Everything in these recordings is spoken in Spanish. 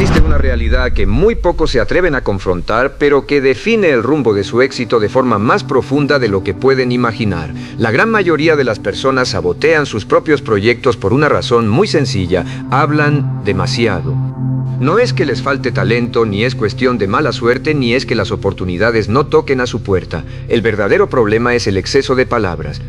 Existe una realidad que muy pocos se atreven a confrontar, pero que define el rumbo de su éxito de forma más profunda de lo que pueden imaginar. La gran mayoría de las personas sabotean sus propios proyectos por una razón muy sencilla: hablan demasiado. No es que les falte talento, ni es cuestión de mala suerte, ni es que las oportunidades no toquen a su puerta. El verdadero problema es el exceso de palabras.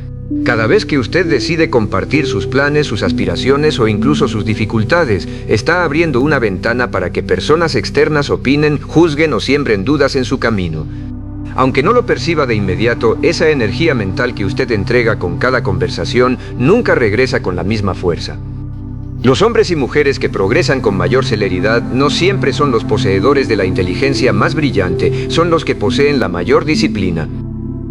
Cada vez que usted decide compartir sus planes, sus aspiraciones o incluso sus dificultades, está abriendo una ventana para que personas externas opinen, juzguen o siembren dudas en su camino. Aunque no lo perciba de inmediato, esa energía mental que usted entrega con cada conversación nunca regresa con la misma fuerza. Los hombres y mujeres que progresan con mayor celeridad no siempre son los poseedores de la inteligencia más brillante, son los que poseen la mayor disciplina.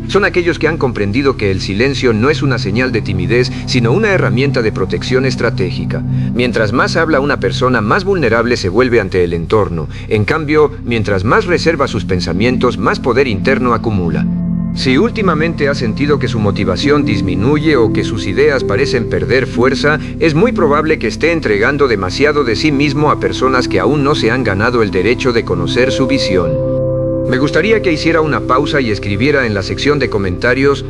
Son aquellos que han comprendido que el silencio no es una señal de timidez, sino una herramienta de protección estratégica. Mientras más habla una persona, más vulnerable se vuelve ante el entorno. En cambio, mientras más reserva sus pensamientos, más poder interno acumula. Si últimamente ha sentido que su motivación disminuye o que sus ideas parecen perder fuerza, es muy probable que esté entregando demasiado de sí mismo a personas que aún no se han ganado el derecho de conocer su visión. Me gustaría que hiciera una pausa y escribiera en la sección de comentarios: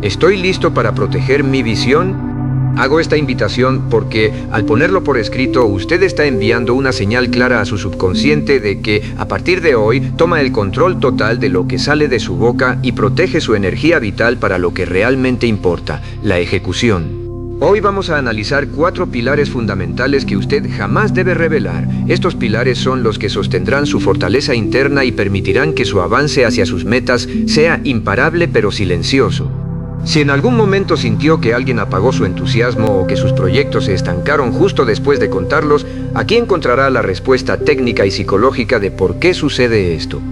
¿estoy listo para proteger mi visión? Hago esta invitación porque, al ponerlo por escrito, usted está enviando una señal clara a su subconsciente de que, a partir de hoy, toma el control total de lo que sale de su boca y protege su energía vital para lo que realmente importa: la ejecución. Hoy vamos a analizar 4 pilares fundamentales que usted jamás debe revelar. Estos pilares son los que sostendrán su fortaleza interna y permitirán que su avance hacia sus metas sea imparable pero silencioso. Si en algún momento sintió que alguien apagó su entusiasmo o que sus proyectos se estancaron justo después de contarlos, aquí encontrará la respuesta técnica y psicológica de por qué sucede esto.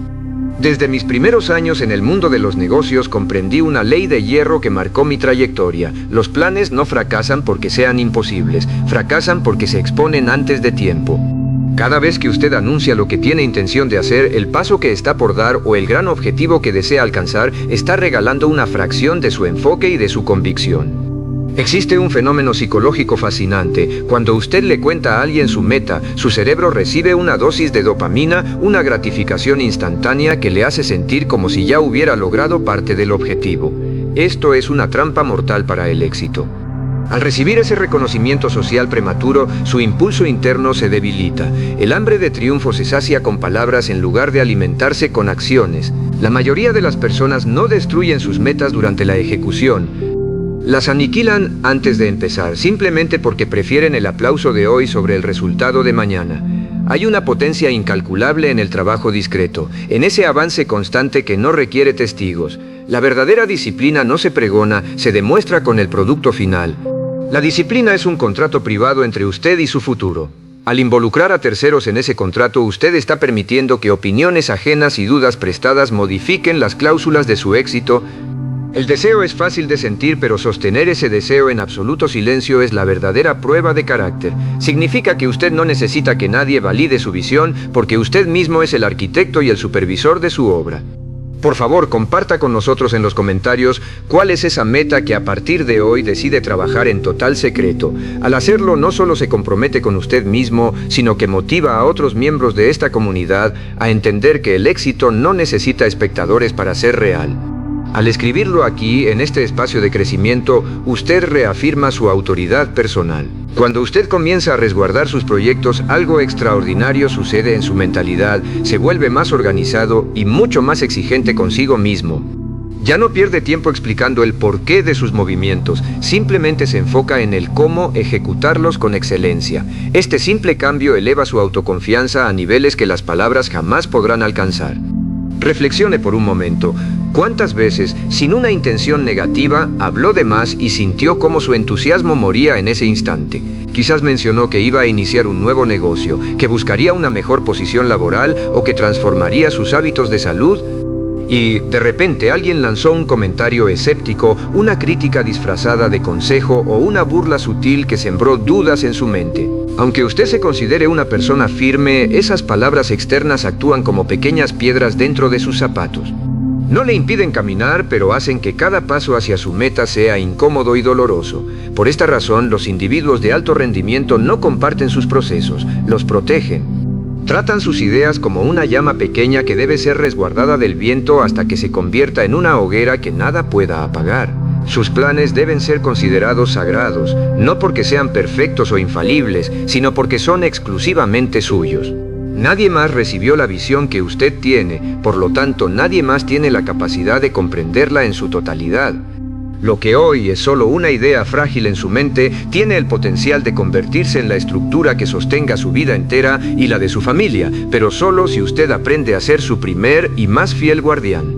Desde mis primeros años en el mundo de los negocios comprendí una ley de hierro que marcó mi trayectoria. Los planes no fracasan porque sean imposibles, fracasan porque se exponen antes de tiempo. Cada vez que usted anuncia lo que tiene intención de hacer, el paso que está por dar o el gran objetivo que desea alcanzar, está regalando una fracción de su enfoque y de su convicción. Existe un fenómeno psicológico fascinante. Cuando usted le cuenta a alguien su meta, su cerebro recibe una dosis de dopamina, una gratificación instantánea que le hace sentir como si ya hubiera logrado parte del objetivo. Esto es una trampa mortal para el éxito. Al recibir ese reconocimiento social prematuro, su impulso interno se debilita. El hambre de triunfo se sacia con palabras en lugar de alimentarse con acciones. La mayoría de las personas no destruyen sus metas durante la ejecución. Las aniquilan antes de empezar, simplemente porque prefieren el aplauso de hoy sobre el resultado de mañana. Hay una potencia incalculable en el trabajo discreto, en ese avance constante que no requiere testigos. La verdadera disciplina no se pregona, se demuestra con el producto final. La disciplina es un contrato privado entre usted y su futuro. Al involucrar a terceros en ese contrato, usted está permitiendo que opiniones ajenas y dudas prestadas modifiquen las cláusulas de su éxito. El deseo es fácil de sentir, pero sostener ese deseo en absoluto silencio es la verdadera prueba de carácter. Significa que usted no necesita que nadie valide su visión, porque usted mismo es el arquitecto y el supervisor de su obra. Por favor, comparta con nosotros en los comentarios cuál es esa meta que a partir de hoy decide trabajar en total secreto. Al hacerlo, no solo se compromete con usted mismo, sino que motiva a otros miembros de esta comunidad a entender que el éxito no necesita espectadores para ser real. Al escribirlo aquí, en este espacio de crecimiento, usted reafirma su autoridad personal. Cuando usted comienza a resguardar sus proyectos, algo extraordinario sucede en su mentalidad, se vuelve más organizado y mucho más exigente consigo mismo. Ya no pierde tiempo explicando el porqué de sus movimientos, simplemente se enfoca en el cómo ejecutarlos con excelencia. Este simple cambio eleva su autoconfianza a niveles que las palabras jamás podrán alcanzar. Reflexione por un momento. ¿Cuántas veces, sin una intención negativa, habló de más y sintió cómo su entusiasmo moría en ese instante? Quizás mencionó que iba a iniciar un nuevo negocio, que buscaría una mejor posición laboral o que transformaría sus hábitos de salud. Y, de repente, alguien lanzó un comentario escéptico, una crítica disfrazada de consejo o una burla sutil que sembró dudas en su mente. Aunque usted se considere una persona firme, esas palabras externas actúan como pequeñas piedras dentro de sus zapatos. No le impiden caminar, pero hacen que cada paso hacia su meta sea incómodo y doloroso. Por esta razón, los individuos de alto rendimiento no comparten sus procesos, los protegen. Tratan sus ideas como una llama pequeña que debe ser resguardada del viento hasta que se convierta en una hoguera que nada pueda apagar. Sus planes deben ser considerados sagrados, no porque sean perfectos o infalibles, sino porque son exclusivamente suyos. Nadie más recibió la visión que usted tiene, por lo tanto nadie más tiene la capacidad de comprenderla en su totalidad. Lo que hoy es solo una idea frágil en su mente tiene el potencial de convertirse en la estructura que sostenga su vida entera y la de su familia, pero solo si usted aprende a ser su primer y más fiel guardián.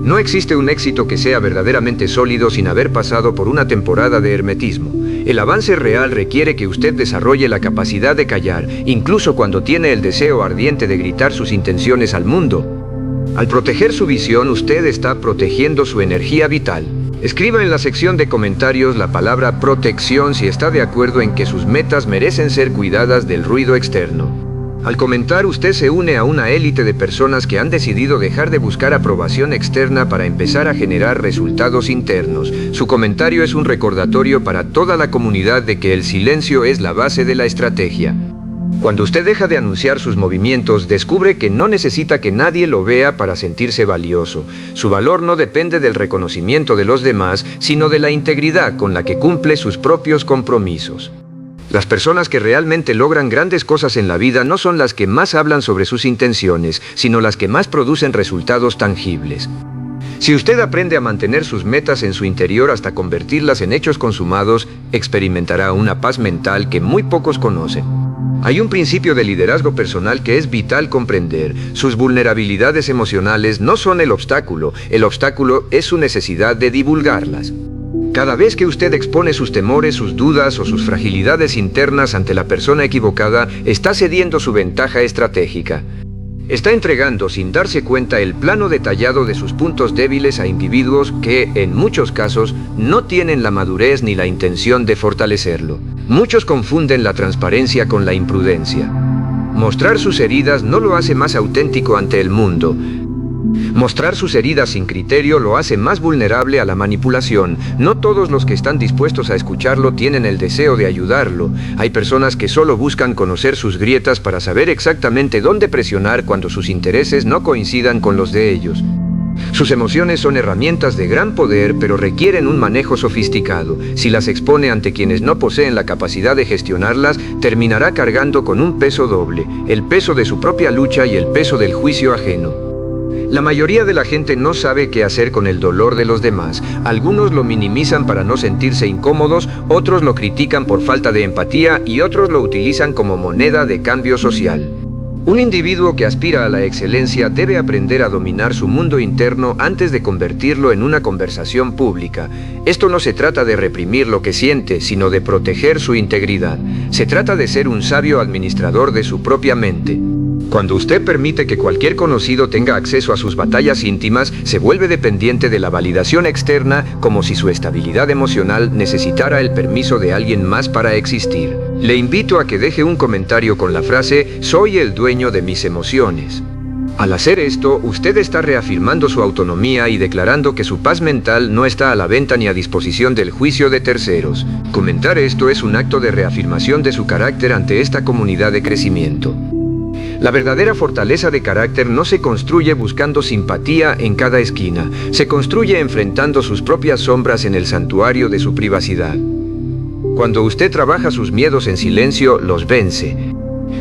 No existe un éxito que sea verdaderamente sólido sin haber pasado por una temporada de hermetismo. El avance real requiere que usted desarrolle la capacidad de callar, incluso cuando tiene el deseo ardiente de gritar sus intenciones al mundo. Al proteger su visión, usted está protegiendo su energía vital. Escriba en la sección de comentarios la palabra protección si está de acuerdo en que sus metas merecen ser cuidadas del ruido externo. Al comentar, usted se une a una élite de personas que han decidido dejar de buscar aprobación externa para empezar a generar resultados internos. Su comentario es un recordatorio para toda la comunidad de que el silencio es la base de la estrategia. Cuando usted deja de anunciar sus movimientos, descubre que no necesita que nadie lo vea para sentirse valioso. Su valor no depende del reconocimiento de los demás, sino de la integridad con la que cumple sus propios compromisos. Las personas que realmente logran grandes cosas en la vida no son las que más hablan sobre sus intenciones, sino las que más producen resultados tangibles. Si usted aprende a mantener sus metas en su interior hasta convertirlas en hechos consumados, experimentará una paz mental que muy pocos conocen. Hay un principio de liderazgo personal que es vital comprender. Sus vulnerabilidades emocionales no son el obstáculo es su necesidad de divulgarlas. Cada vez que usted expone sus temores, sus dudas o sus fragilidades internas ante la persona equivocada, está cediendo su ventaja estratégica. Está entregando sin darse cuenta el plano detallado de sus puntos débiles a individuos que, en muchos casos, no tienen la madurez ni la intención de fortalecerlo. Muchos confunden la transparencia con la imprudencia. Mostrar sus heridas no lo hace más auténtico ante el mundo. Mostrar sus heridas sin criterio lo hace más vulnerable a la manipulación. No todos los que están dispuestos a escucharlo tienen el deseo de ayudarlo. Hay personas que solo buscan conocer sus grietas para saber exactamente dónde presionar cuando sus intereses no coincidan con los de ellos. Sus emociones son herramientas de gran poder, pero requieren un manejo sofisticado. Si las expone ante quienes no poseen la capacidad de gestionarlas, terminará cargando con un peso doble, el peso de su propia lucha y el peso del juicio ajeno. La mayoría de la gente no sabe qué hacer con el dolor de los demás. Algunos lo minimizan para no sentirse incómodos, otros lo critican por falta de empatía y otros lo utilizan como moneda de cambio social. Un individuo que aspira a la excelencia debe aprender a dominar su mundo interno antes de convertirlo en una conversación pública. Esto no se trata de reprimir lo que siente, sino de proteger su integridad. Se trata de ser un sabio administrador de su propia mente. Cuando usted permite que cualquier conocido tenga acceso a sus batallas íntimas, se vuelve dependiente de la validación externa, como si su estabilidad emocional necesitara el permiso de alguien más para existir. Le invito a que deje un comentario con la frase «Soy el dueño de mis emociones». Al hacer esto, usted está reafirmando su autonomía y declarando que su paz mental no está a la venta ni a disposición del juicio de terceros. Comentar esto es un acto de reafirmación de su carácter ante esta comunidad de crecimiento. La verdadera fortaleza de carácter no se construye buscando simpatía en cada esquina, se construye enfrentando sus propias sombras en el santuario de su privacidad. Cuando usted trabaja sus miedos en silencio, los vence.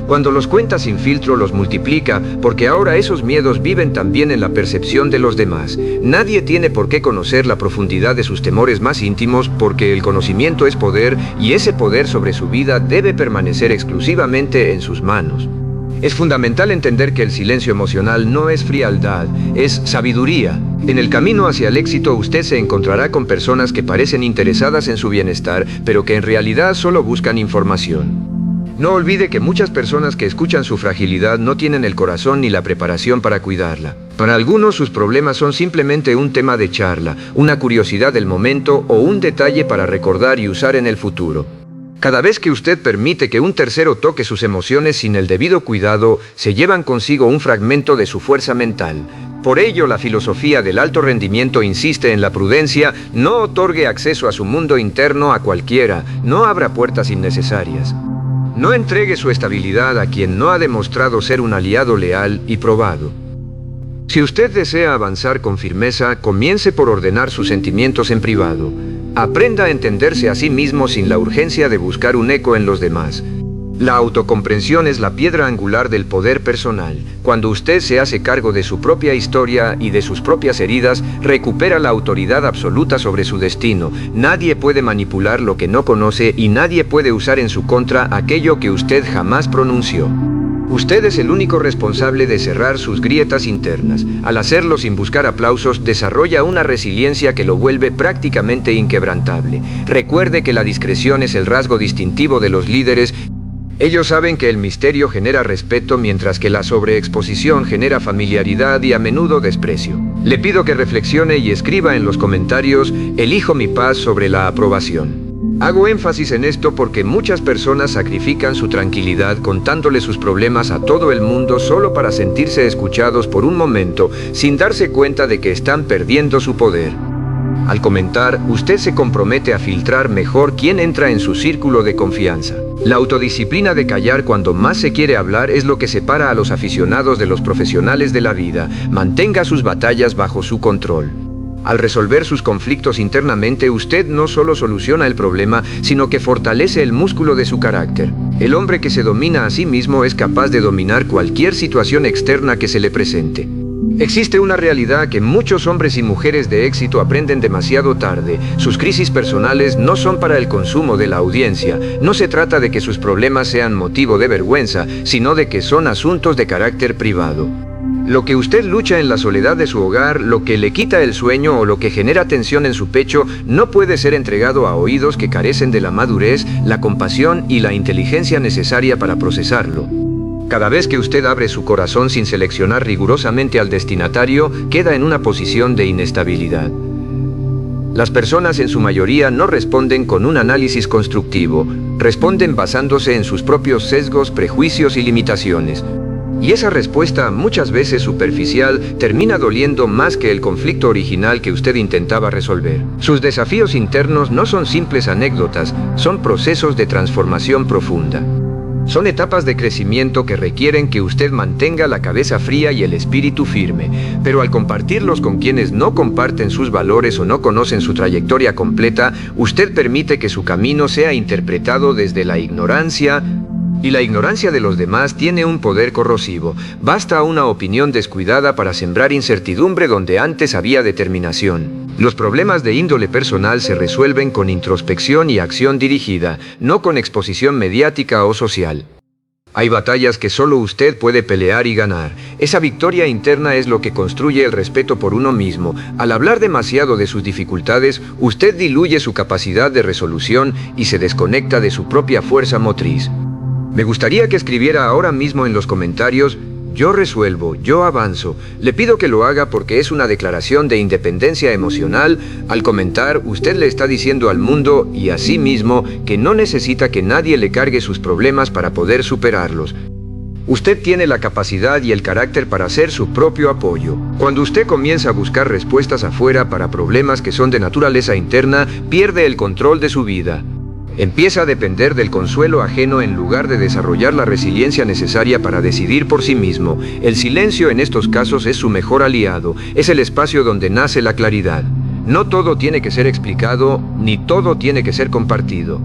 Cuando los cuenta sin filtro, los multiplica, porque ahora esos miedos viven también en la percepción de los demás. Nadie tiene por qué conocer la profundidad de sus temores más íntimos, porque el conocimiento es poder, y ese poder sobre su vida debe permanecer exclusivamente en sus manos. Es fundamental entender que el silencio emocional no es frialdad, es sabiduría. En el camino hacia el éxito usted se encontrará con personas que parecen interesadas en su bienestar, pero que en realidad solo buscan información. No olvide que muchas personas que escuchan su fragilidad no tienen el corazón ni la preparación para cuidarla. Para algunos sus problemas son simplemente un tema de charla, una curiosidad del momento o un detalle para recordar y usar en el futuro. Cada vez que usted permite que un tercero toque sus emociones sin el debido cuidado, se llevan consigo un fragmento de su fuerza mental. Por ello, la filosofía del alto rendimiento insiste en la prudencia, no otorgue acceso a su mundo interno a cualquiera, no abra puertas innecesarias. No entregue su estabilidad a quien no ha demostrado ser un aliado leal y probado. Si usted desea avanzar con firmeza, comience por ordenar sus sentimientos en privado. Aprenda a entenderse a sí mismo sin la urgencia de buscar un eco en los demás. La autocomprensión es la piedra angular del poder personal. Cuando usted se hace cargo de su propia historia y de sus propias heridas, recupera la autoridad absoluta sobre su destino. Nadie puede manipular lo que no conoce y nadie puede usar en su contra aquello que usted jamás pronunció. Usted es el único responsable de cerrar sus grietas internas. Al hacerlo sin buscar aplausos, desarrolla una resiliencia que lo vuelve prácticamente inquebrantable. Recuerde que la discreción es el rasgo distintivo de los líderes. Ellos saben que el misterio genera respeto, mientras que la sobreexposición genera familiaridad y a menudo desprecio. Le pido que reflexione y escriba en los comentarios: elijo mi paz sobre la aprobación. Hago énfasis en esto porque muchas personas sacrifican su tranquilidad contándole sus problemas a todo el mundo solo para sentirse escuchados por un momento, sin darse cuenta de que están perdiendo su poder. Al comentar, usted se compromete a filtrar mejor quién entra en su círculo de confianza. La autodisciplina de callar cuando más se quiere hablar es lo que separa a los aficionados de los profesionales de la vida. Mantenga sus batallas bajo su control. Al resolver sus conflictos internamente, usted no solo soluciona el problema, sino que fortalece el músculo de su carácter. El hombre que se domina a sí mismo es capaz de dominar cualquier situación externa que se le presente. Existe una realidad que muchos hombres y mujeres de éxito aprenden demasiado tarde. Sus crisis personales no son para el consumo de la audiencia. No se trata de que sus problemas sean motivo de vergüenza, sino de que son asuntos de carácter privado. Lo que usted lucha en la soledad de su hogar, lo que le quita el sueño o lo que genera tensión en su pecho, no puede ser entregado a oídos que carecen de la madurez, la compasión y la inteligencia necesaria para procesarlo. Cada vez que usted abre su corazón sin seleccionar rigurosamente al destinatario, queda en una posición de inestabilidad. Las personas en su mayoría no responden con un análisis constructivo, responden basándose en sus propios sesgos, prejuicios y limitaciones. Y esa respuesta, muchas veces superficial, termina doliendo más que el conflicto original que usted intentaba resolver. Sus desafíos internos no son simples anécdotas, son procesos de transformación profunda. Son etapas de crecimiento que requieren que usted mantenga la cabeza fría y el espíritu firme, pero al compartirlos con quienes no comparten sus valores o no conocen su trayectoria completa, usted permite que su camino sea interpretado desde la ignorancia, y la ignorancia de los demás tiene un poder corrosivo. Basta una opinión descuidada para sembrar incertidumbre donde antes había determinación. Los problemas de índole personal se resuelven con introspección y acción dirigida, no con exposición mediática o social. Hay batallas que solo usted puede pelear y ganar. Esa victoria interna es lo que construye el respeto por uno mismo. Al hablar demasiado de sus dificultades, usted diluye su capacidad de resolución y se desconecta de su propia fuerza motriz. Me gustaría que escribiera ahora mismo en los comentarios: yo resuelvo, yo avanzo. Le pido que lo haga porque es una declaración de independencia emocional. Al comentar, usted le está diciendo al mundo y a sí mismo que no necesita que nadie le cargue sus problemas para poder superarlos. Usted tiene la capacidad y el carácter para ser su propio apoyo. Cuando usted comienza a buscar respuestas afuera para problemas que son de naturaleza interna, pierde el control de su vida. Empieza a depender del consuelo ajeno en lugar de desarrollar la resiliencia necesaria para decidir por sí mismo. El silencio en estos casos es su mejor aliado, es el espacio donde nace la claridad. No todo tiene que ser explicado, ni todo tiene que ser compartido.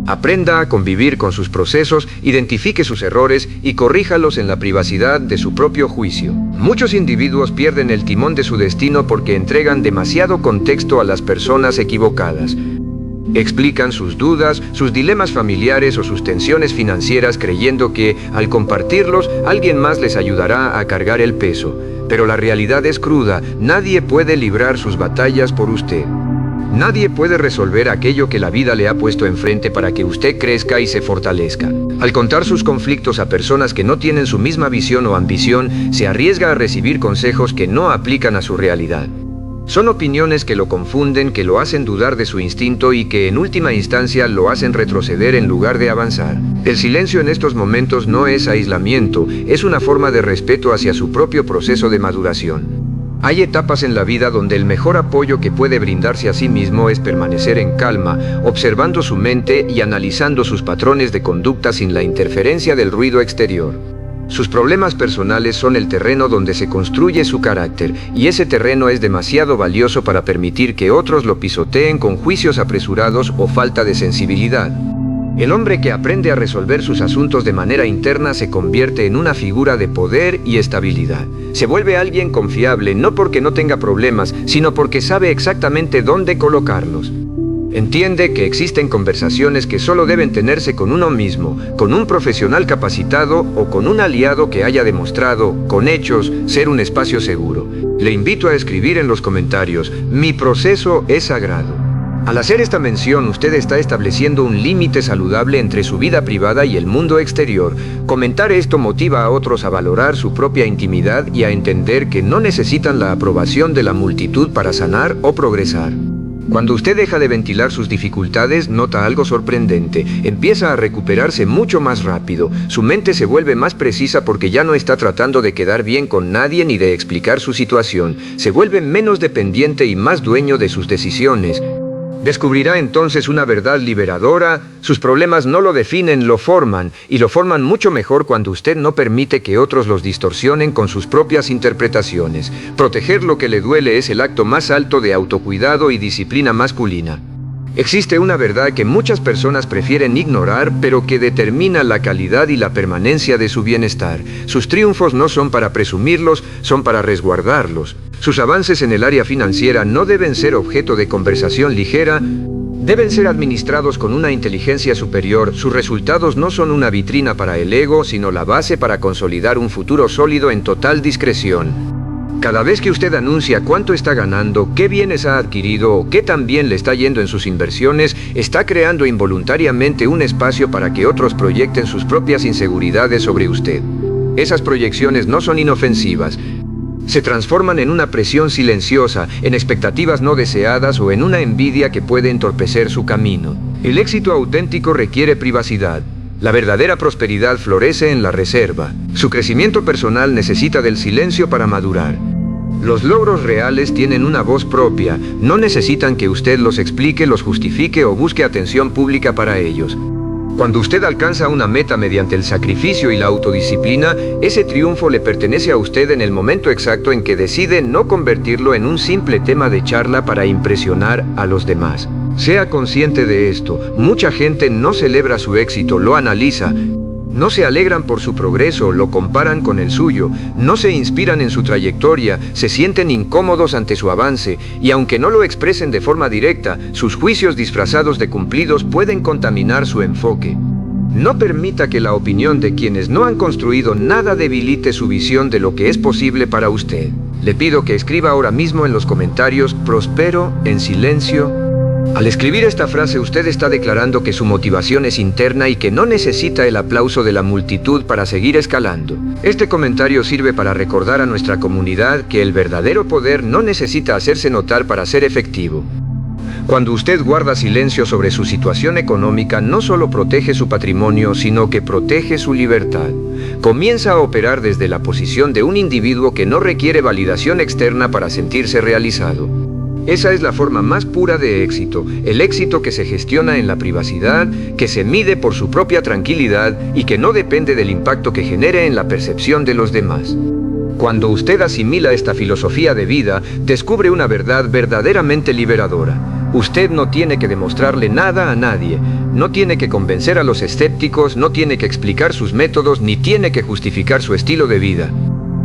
Aprenda a convivir con sus procesos, identifique sus errores y corríjalos en la privacidad de su propio juicio. Muchos individuos pierden el timón de su destino porque entregan demasiado contexto a las personas equivocadas. Explican sus dudas, sus dilemas familiares o sus tensiones financieras creyendo que, al compartirlos, alguien más les ayudará a cargar el peso. Pero la realidad es cruda: nadie puede librar sus batallas por usted. Nadie puede resolver aquello que la vida le ha puesto enfrente para que usted crezca y se fortalezca. Al contar sus conflictos a personas que no tienen su misma visión o ambición, se arriesga a recibir consejos que no aplican a su realidad. Son opiniones que lo confunden, que lo hacen dudar de su instinto y que en última instancia lo hacen retroceder en lugar de avanzar. El silencio en estos momentos no es aislamiento, es una forma de respeto hacia su propio proceso de maduración. Hay etapas en la vida donde el mejor apoyo que puede brindarse a sí mismo es permanecer en calma, observando su mente y analizando sus patrones de conducta sin la interferencia del ruido exterior. Sus problemas personales son el terreno donde se construye su carácter, y ese terreno es demasiado valioso para permitir que otros lo pisoteen con juicios apresurados o falta de sensibilidad. El hombre que aprende a resolver sus asuntos de manera interna se convierte en una figura de poder y estabilidad. Se vuelve alguien confiable, no porque no tenga problemas, sino porque sabe exactamente dónde colocarlos. Entiende que existen conversaciones que solo deben tenerse con uno mismo, con un profesional capacitado o con un aliado que haya demostrado, con hechos, ser un espacio seguro. Le invito a escribir en los comentarios: mi proceso es sagrado. Al hacer esta mención, usted está estableciendo un límite saludable entre su vida privada y el mundo exterior. Comentar esto motiva a otros a valorar su propia intimidad y a entender que no necesitan la aprobación de la multitud para sanar o progresar. Cuando usted deja de ventilar sus dificultades, nota algo sorprendente. Empieza a recuperarse mucho más rápido. Su mente se vuelve más precisa porque ya no está tratando de quedar bien con nadie ni de explicar su situación. Se vuelve menos dependiente y más dueño de sus decisiones. Descubrirá entonces una verdad liberadora: sus problemas no lo definen, lo forman, y lo forman mucho mejor cuando usted no permite que otros los distorsionen con sus propias interpretaciones. Proteger lo que le duele es el acto más alto de autocuidado y disciplina masculina. Existe una verdad que muchas personas prefieren ignorar, pero que determina la calidad y la permanencia de su bienestar. Sus triunfos no son para presumirlos, son para resguardarlos. Sus avances en el área financiera no deben ser objeto de conversación ligera, deben ser administrados con una inteligencia superior. Sus resultados no son una vitrina para el ego, sino la base para consolidar un futuro sólido en total discreción. Cada vez que usted anuncia cuánto está ganando, qué bienes ha adquirido o qué tan bien le está yendo en sus inversiones, está creando involuntariamente un espacio para que otros proyecten sus propias inseguridades sobre usted. Esas proyecciones no son inofensivas. Se transforman en una presión silenciosa, en expectativas no deseadas o en una envidia que puede entorpecer su camino. El éxito auténtico requiere privacidad. La verdadera prosperidad florece en la reserva. Su crecimiento personal necesita del silencio para madurar. Los logros reales tienen una voz propia, no necesitan que usted los explique, los justifique o busque atención pública para ellos. Cuando usted alcanza una meta mediante el sacrificio y la autodisciplina, ese triunfo le pertenece a usted en el momento exacto en que decide no convertirlo en un simple tema de charla para impresionar a los demás. Sea consciente de esto. Mucha gente no celebra su éxito, lo analiza. No se alegran por su progreso, lo comparan con el suyo. No se inspiran en su trayectoria, se sienten incómodos ante su avance, y aunque no lo expresen de forma directa, sus juicios disfrazados de cumplidos pueden contaminar su enfoque. No permita que la opinión de quienes no han construido nada debilite su visión de lo que es posible para usted. Le pido que escriba ahora mismo en los comentarios: prospero en silencio. Al escribir esta frase, usted está declarando que su motivación es interna y que no necesita el aplauso de la multitud para seguir escalando. Este comentario sirve para recordar a nuestra comunidad que el verdadero poder no necesita hacerse notar para ser efectivo. Cuando usted guarda silencio sobre su situación económica, no solo protege su patrimonio, sino que protege su libertad. Comienza a operar desde la posición de un individuo que no requiere validación externa para sentirse realizado. Esa es la forma más pura de éxito, el éxito que se gestiona en la privacidad, que se mide por su propia tranquilidad y que no depende del impacto que genere en la percepción de los demás. Cuando usted asimila esta filosofía de vida, descubre una verdad verdaderamente liberadora. Usted no tiene que demostrarle nada a nadie, no tiene que convencer a los escépticos, no tiene que explicar sus métodos, ni tiene que justificar su estilo de vida.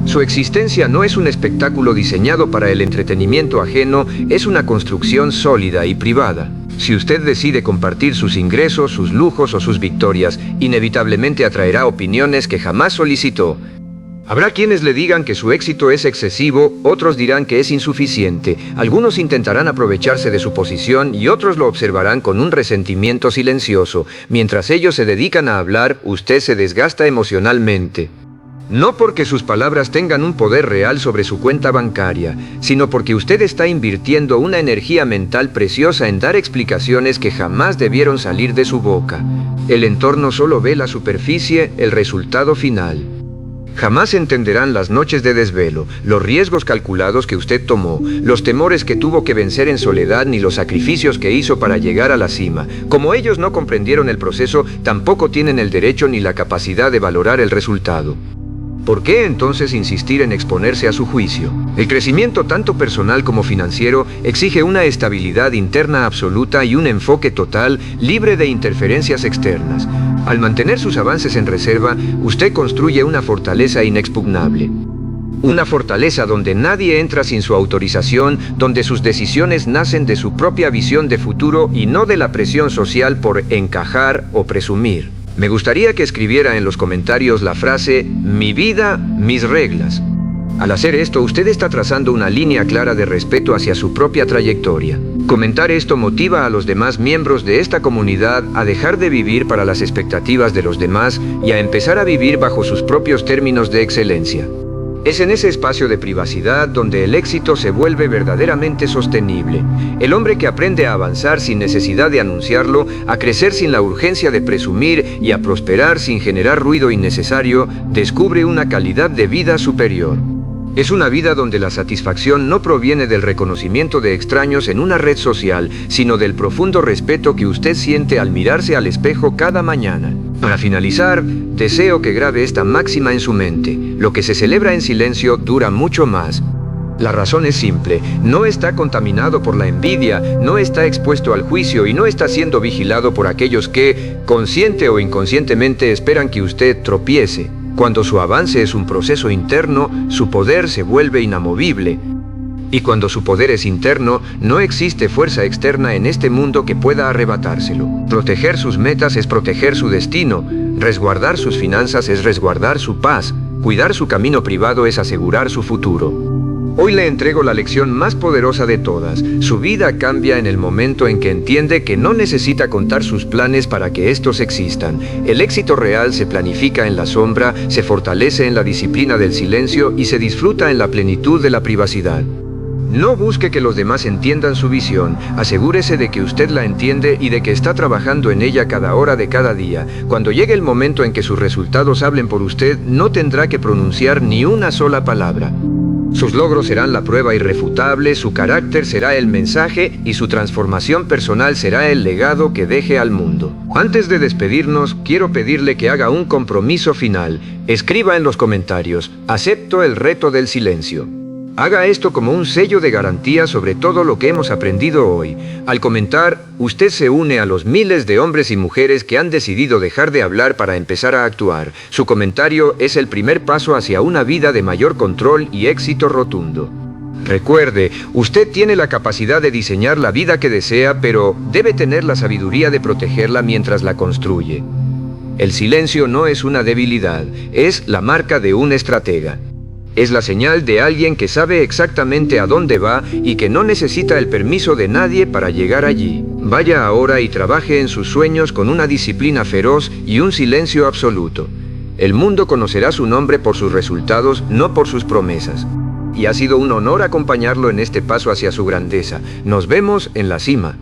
Su existencia no es un espectáculo diseñado para el entretenimiento ajeno, es una construcción sólida y privada. Si usted decide compartir sus ingresos, sus lujos o sus victorias, inevitablemente atraerá opiniones que jamás solicitó. Habrá quienes le digan que su éxito es excesivo, otros dirán que es insuficiente, algunos intentarán aprovecharse de su posición y otros lo observarán con un resentimiento silencioso. Mientras ellos se dedican a hablar, usted se desgasta emocionalmente. No porque sus palabras tengan un poder real sobre su cuenta bancaria, sino porque usted está invirtiendo una energía mental preciosa en dar explicaciones que jamás debieron salir de su boca. El entorno solo ve la superficie, el resultado final. Jamás entenderán las noches de desvelo, los riesgos calculados que usted tomó, los temores que tuvo que vencer en soledad, ni los sacrificios que hizo para llegar a la cima. Como ellos no comprendieron el proceso, tampoco tienen el derecho ni la capacidad de valorar el resultado. ¿Por qué entonces insistir en exponerse a su juicio? El crecimiento tanto personal como financiero exige una estabilidad interna absoluta y un enfoque total, libre de interferencias externas. Al mantener sus avances en reserva, usted construye una fortaleza inexpugnable. Una fortaleza donde nadie entra sin su autorización, donde sus decisiones nacen de su propia visión de futuro y no de la presión social por encajar o presumir. Me gustaría que escribiera en los comentarios la frase "mi vida, mis reglas". Al hacer esto, usted está trazando una línea clara de respeto hacia su propia trayectoria. Comentar esto motiva a los demás miembros de esta comunidad a dejar de vivir para las expectativas de los demás y a empezar a vivir bajo sus propios términos de excelencia. Es en ese espacio de privacidad donde el éxito se vuelve verdaderamente sostenible. El hombre que aprende a avanzar sin necesidad de anunciarlo, a crecer sin la urgencia de presumir y a prosperar sin generar ruido innecesario, descubre una calidad de vida superior. Es una vida donde la satisfacción no proviene del reconocimiento de extraños en una red social, sino del profundo respeto que usted siente al mirarse al espejo cada mañana. Para finalizar, deseo que grabe esta máxima en su mente: lo que se celebra en silencio dura mucho más. La razón es simple: no está contaminado por la envidia, no está expuesto al juicio y no está siendo vigilado por aquellos que, consciente o inconscientemente, esperan que usted tropiece. Cuando su avance es un proceso interno, su poder se vuelve inamovible. Y cuando su poder es interno, no existe fuerza externa en este mundo que pueda arrebatárselo. Proteger sus metas es proteger su destino. Resguardar sus finanzas es resguardar su paz. Cuidar su camino privado es asegurar su futuro. Hoy le entrego la lección más poderosa de todas. Su vida cambia en el momento en que entiende que no necesita contar sus planes para que estos existan. El éxito real se planifica en la sombra, se fortalece en la disciplina del silencio y se disfruta en la plenitud de la privacidad. No busque que los demás entiendan su visión, asegúrese de que usted la entiende y de que está trabajando en ella cada hora de cada día. Cuando llegue el momento en que sus resultados hablen por usted, no tendrá que pronunciar ni una sola palabra. Sus logros serán la prueba irrefutable, su carácter será el mensaje y su transformación personal será el legado que deje al mundo. Antes de despedirnos, quiero pedirle que haga un compromiso final. Escriba en los comentarios: acepto el reto del silencio. Haga esto como un sello de garantía sobre todo lo que hemos aprendido hoy. Al comentar, usted se une a los miles de hombres y mujeres que han decidido dejar de hablar para empezar a actuar. Su comentario es el primer paso hacia una vida de mayor control y éxito rotundo. Recuerde, usted tiene la capacidad de diseñar la vida que desea, pero debe tener la sabiduría de protegerla mientras la construye. El silencio no es una debilidad, es la marca de un estratega. Es la señal de alguien que sabe exactamente a dónde va y que no necesita el permiso de nadie para llegar allí. Vaya ahora y trabaje en sus sueños con una disciplina feroz y un silencio absoluto. El mundo conocerá su nombre por sus resultados, no por sus promesas. Y ha sido un honor acompañarlo en este paso hacia su grandeza. Nos vemos en la cima.